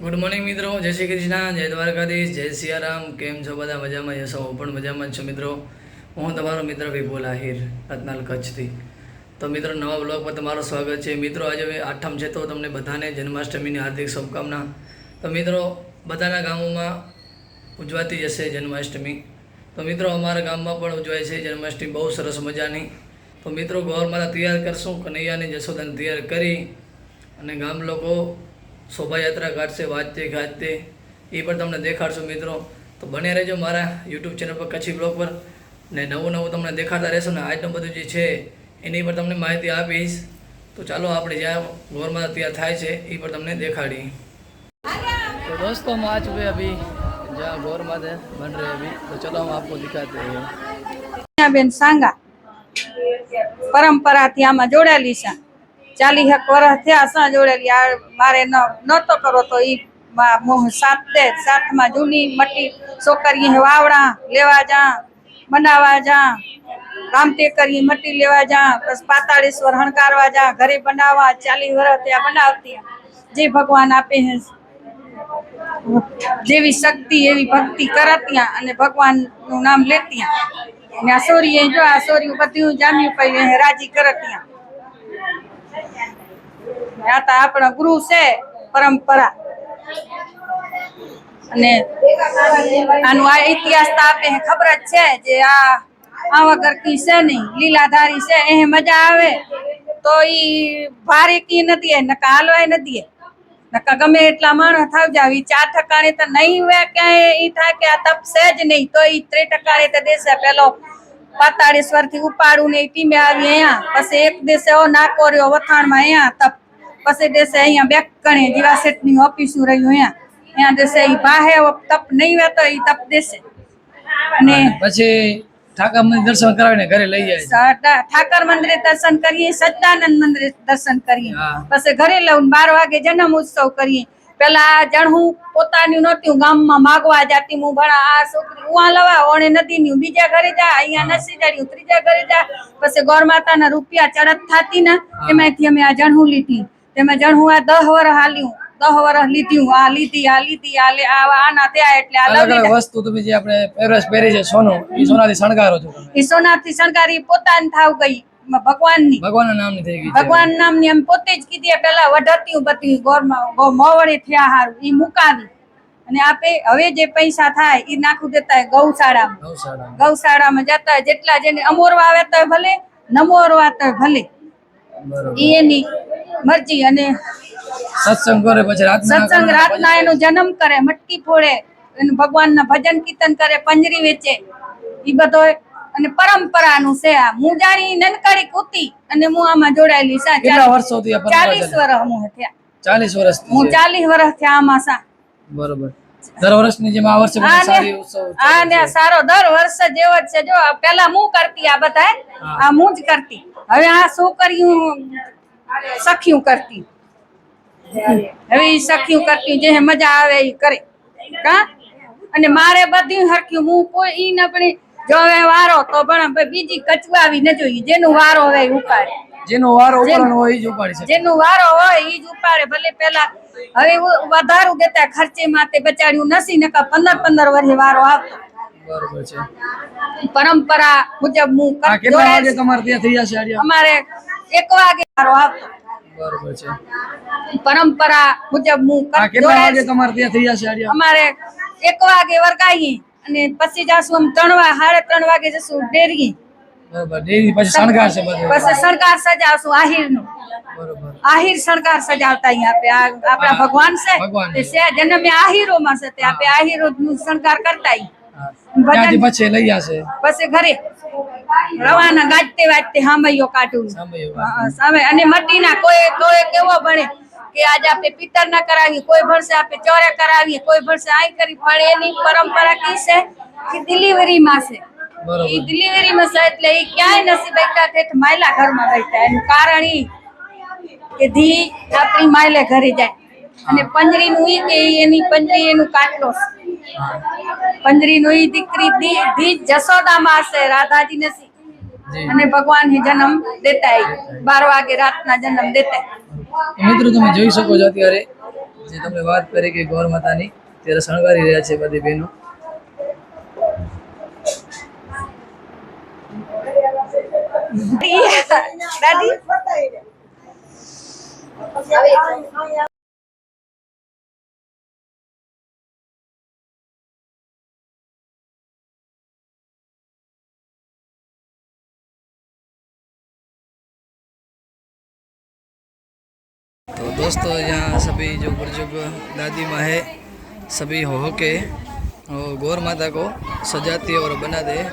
Good morning મિત્રો, જય શ્રી કૃષ્ણ, જય દ્વારકાધીશ, જય સિયારામ. કેમ છો બધા? મજામાં જશો? હું પણ મજામાં જ છું મિત્રો. હું તમારો મિત્ર વિપુલ આહિર, રત્નાલ કચ્છથી. તો મિત્રો, નવા બ્લોગ પર તમારું સ્વાગત છે. મિત્રો, આજે આઠમ છે તો તમને બધાને જન્માષ્ટમીની હાર્દિક શુભકામના. તો મિત્રો, બધાના ગામોમાં ઉજવાતી જશે જન્માષ્ટમી. તો મિત્રો, અમારા ગામમાં પણ ઉજવાય છે જન્માષ્ટમી બહુ સરસ મજાની. તો મિત્રો, ગોરમાતા તૈયાર કરશું, કનૈયાની જશોદાને તૈયાર કરી અને ગામ લોકો શોભાયાત્રા કાઢશે વાજતે ગાજતે, એ પણ તમને દેખાડશું મિત્રો. તો બને રહેજો મારા યુટ્યુબ ચેનલ પર કચ્છી બ્લોગ પર, ને નવું તમને દેખાડતા રહેશો ને આજનું બધું જે છે એની પર તમને માહિતી આપીશ. તો ચાલો આપણે જ્યાં ગોરમાતા તૈયાર થાય છે એ પણ તમને દેખાડી. तो दोस्तों हम आ चुके हैं अभी जहाँ गौर माता बन रहे हैं अभी. तो चलो हम आपको दिखाते हैं. બેન સાંગા પરંપરાથી આમાં જોડાયેલી છે. 40 વર્ષ થયા સા જોડેલી. આ મારે નતો કરો તો ઈ સાતમાં જૂની મટી છોકરી વાવડા લેવા જા, બનાવવા જા, રામતે કરી મટી લેવા જા, પછી પાતાળેશ્વર હણકારવા જા, ઘરે બનાવવા. 40 વર્ષ ત્યાં બનાવતી. જે ભગવાન આપે હે જેવી શક્તિ એવી ભક્તિ કરત્યા અને ભગવાનનું નામ લેત્યા. અને આ સોરીએ જો આ સોરી બધું જામ્યું પડી રાજી કરત્યા. આ તો આપણા ગુરુ છે પરંપરા. અને આનું આ ઇતિહાસ તો આપે ખબર જ છે. જે આ વગર કી છે નહીં, લીલાધારી છે એ મજા આવે તો ઈ ભારે કી નથી નકા હાલવાય નથી નકા ગમે એટલા માણસ થાવ જાવ. ઈ 4 ઠકાણે તો નહીં વે ક્યાંય ઈ થાય કે આ તપ છે જ નહીં તો ઈ 3 ઠકાણે તો દેશે. પેલો પાતાળેશ્વર થી ઉપાડું ને ટીમે આવી અહીંયા, પછી એક દેશે નાકો રહ્યો વથાણમાં અહીંયા તપ, પછી દેશે અહીંયા બેકણે જીવા શેઠની ઓફિસું રહ્યું અહીંયા દેશે. ઈ બાહે તપ નહીં વેતો ઈ તપ દેશે. અને પછી ઠાકર મંદિર દર્શન કરાવીને ઘરે લઈ જાય. ઠાકર મંદિરે દર્શન કરીએ, સચ્ચિદાનંદ મંદિરે દર્શન કરીએ, પછી ઘરે લઉં 12 વાગે જન્મ ઉત્સવ કરીએ. પેલા જણહું પોતાની નહોતી, ગામમાં માગવા જાતી. હું ભણા આ છોકરી ઉવા લવા ઓણે નદી ની બીજા ઘરે જા, અહીંયા નસી જાડી ત્રીજા ઘરે જા. પછી ગૌરમાતાના રૂપિયા ચડત થાતી ને એમાંથી અમે આ જણહું લીધી. તેમાં જણહું આ 10 વર્ષ હાલ્યું, 10 વર્ષ લીધ્યું. આ લીધી આના થયા એટલે આ અલગ વસ્તુ તમે જે આપણે પહેરવેશ પહેરી છે સોનું, એ સોનાથી શણગારો છો તમે? એ સોનાથી શણગારી પોતાની થાવ ગઈ ભગવાનની. ભગવાનના નામની થઈ ગઈ. ભગવાન નામની એમ પોતે જ કીધી. પેલા વઢતી બધી મોવડે થયા હારું ઈ મુકાવી અને આપે. હવે જે પૈસા થાય ઈ નાખું દેતા ગૌશાળામાં. ગૌશાળામાં જતા જેટલા જેને અમોરવા આવે તો ભલે, નમોરવા તો ભલે, ઈ એની મરજી. અને સત્સંગ કરે, પછી સત્સંગ રાતના એનો જન્મ કરે, મટકી ફોડે, ભગવાનના ભજન કીર્તન કરે, પંજરી વેચે. ઈ બધો અને પરંપરાનું છે. આ હું જાણી નનકારી કુતી અને હું આમાં જોડાયેલી છે. કેટલા વર્ષોથી 40 વર્ષ હું થયા. 40 વર્ષ હું 40 વર્ષ થયા આમાં સા. બરોબર. દર વર્ષની જેમ આ વર્ષે સારી ઉત્સવ. આ ને સારો દર વર્ષ જેવો જ છે. જો પેલા હું કરતી આ બધા, આ હું જ કરતી. હવે આ છોકરીઓ સખીયું કરતી. હવે ઈ સખીયું કરતી જે મજા આવે ઈ કરે કા. અને મારે બધી હરખ્યું. હું કોઈ ઈ ન પણ જો હવે વારો તો પણ બીજી કચવાવી ન જોઈએ. જેનું વારો હોય ઈ ઉપાડે. જેનો વારો ઉપાડવાનો હોય ઈ જ ઉપાડી શકે. જેનું વારો હોય ઈ જ ઉપાડે. ભલે પેલા હવે વધારું દેતા ખર્ચે માટે બચાડ્યું નથી નકા 15 વર્ષે વારો આવતો. બરોબર છે. પરંપરા મુજબ હું કેટલા વાગે તમારે ત્યાં થઈ જશે આડિયા? અમારે 1 વાગે વારો આવતો. બરોબર છે. પરંપરા મુજબ હું કેટલા વાગે તમારે ત્યાં થઈ જશે આડિયા? અમારે 1 વાગે વર્ગાઈએ અને પછી જાશું આમ 3 વાગે જશું ડેરી. બરોબર. ડેરી પછી શણગાર છે બધું. પછી શણગાર સજાવશું આહિરનું. બરોબર. આહિર શણગાર સજાવતા અહીંયા આપણા ભગવાન છે જન્મે આહિરોમાં છે તે આપે આહિરોનું શણગાર કરતા. ત્યાંથી પછી લઈ જશે. પછી ઘરે રવાના ગાજતે વાજતે હામૈયો કાઢું સામે. અને મટીના કોઈ કેવો ભણે કે આજે આપણે પિત્તર ના કરાવીએ, કોઈ ભણશે આપણે ચોરે કરાવીએ, કોઈ ભણશે આઈ કરી. પણ એની પરંપરા કી છે કે ડિલિવરીમાં છે. ઈ ડિલિવરીમાં છે એટલે ઈ ક્યાંય નથી બેઠા, ઠેઠ માયલા ઘરમાં બેઠા. એનું કારણ ઈ કે ધી આપણી માયલે ઘરે જાય. અને પંજરીનું ઈ કે એની પંજરી એનું કાટલો છે. પંજરીનું ઈ દીકરી ધી જશોદામાં છે, રાધાજી નથી. અને ભગવાન જન્મ દેતા 12 વાગે રાતના જન્મ દેતા. મિત્રો તમે જોઈ શકો છો અત્યારે જે તમને વાત કરી કે ગૌર માતાની ત્યારે શણગારી રહ્યા છે બધી બહેનો. तो दोस्तों यहाँ सभी जो बुजुर्ग दादी माँ है सभी हो के गौर माता को सजाती और बनाते हैं.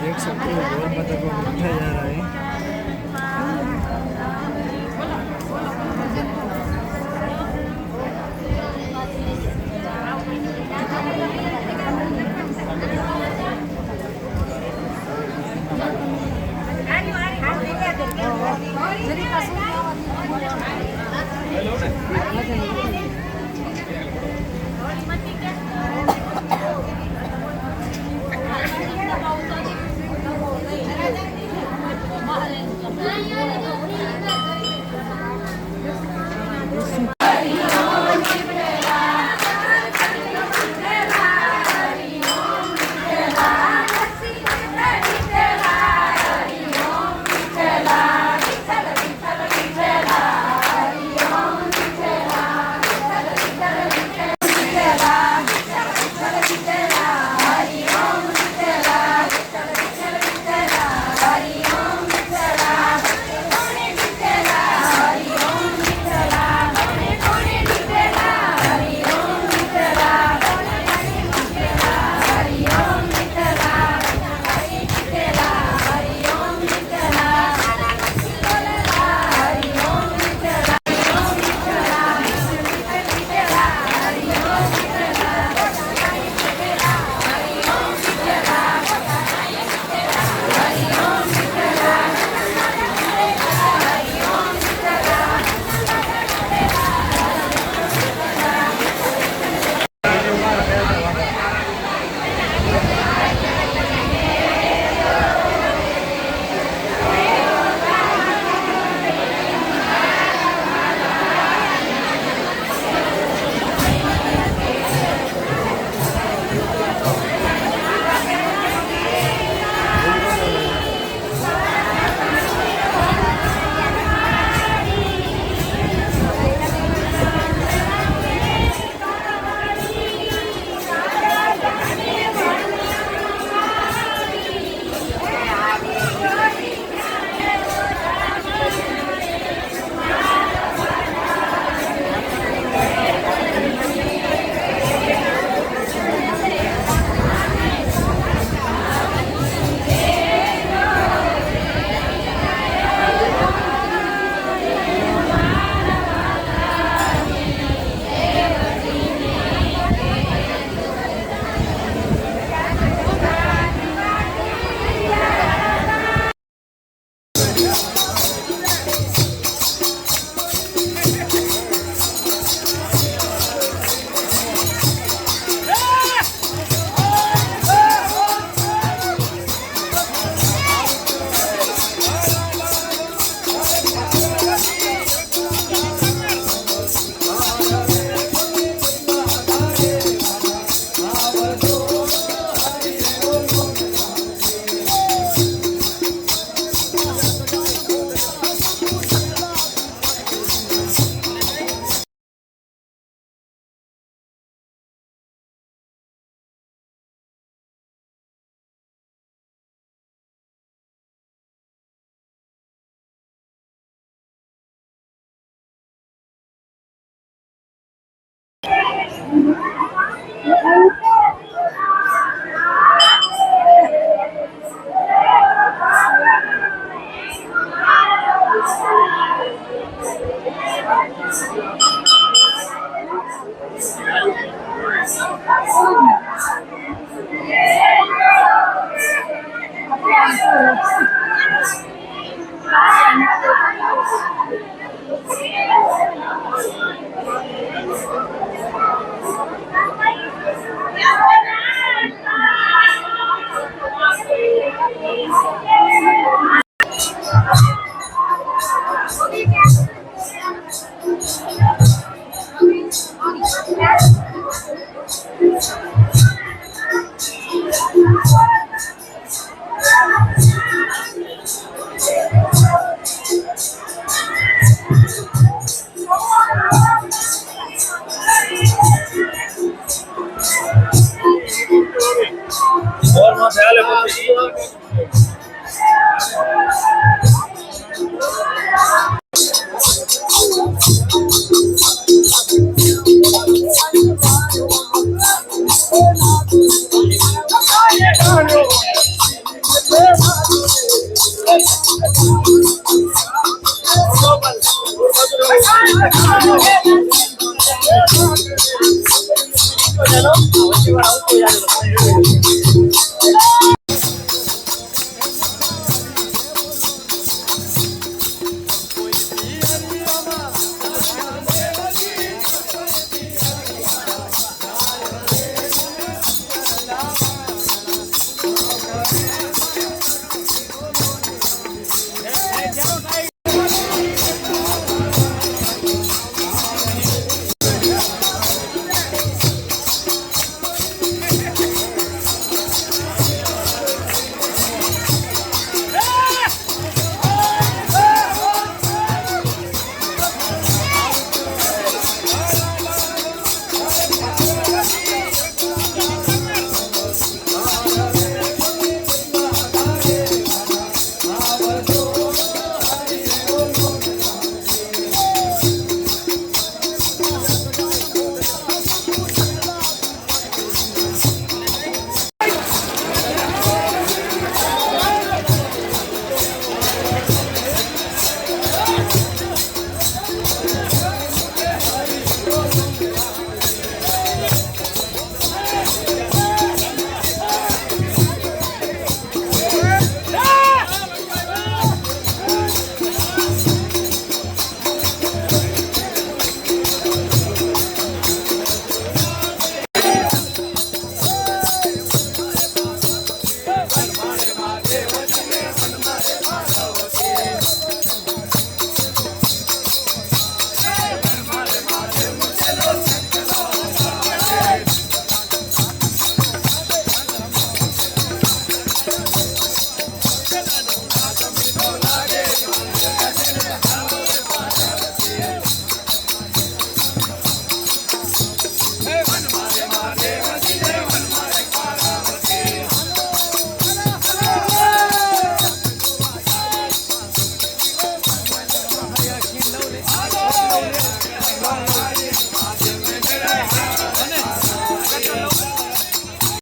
देख सकते हो गौर माता को उठाया जा रहा है.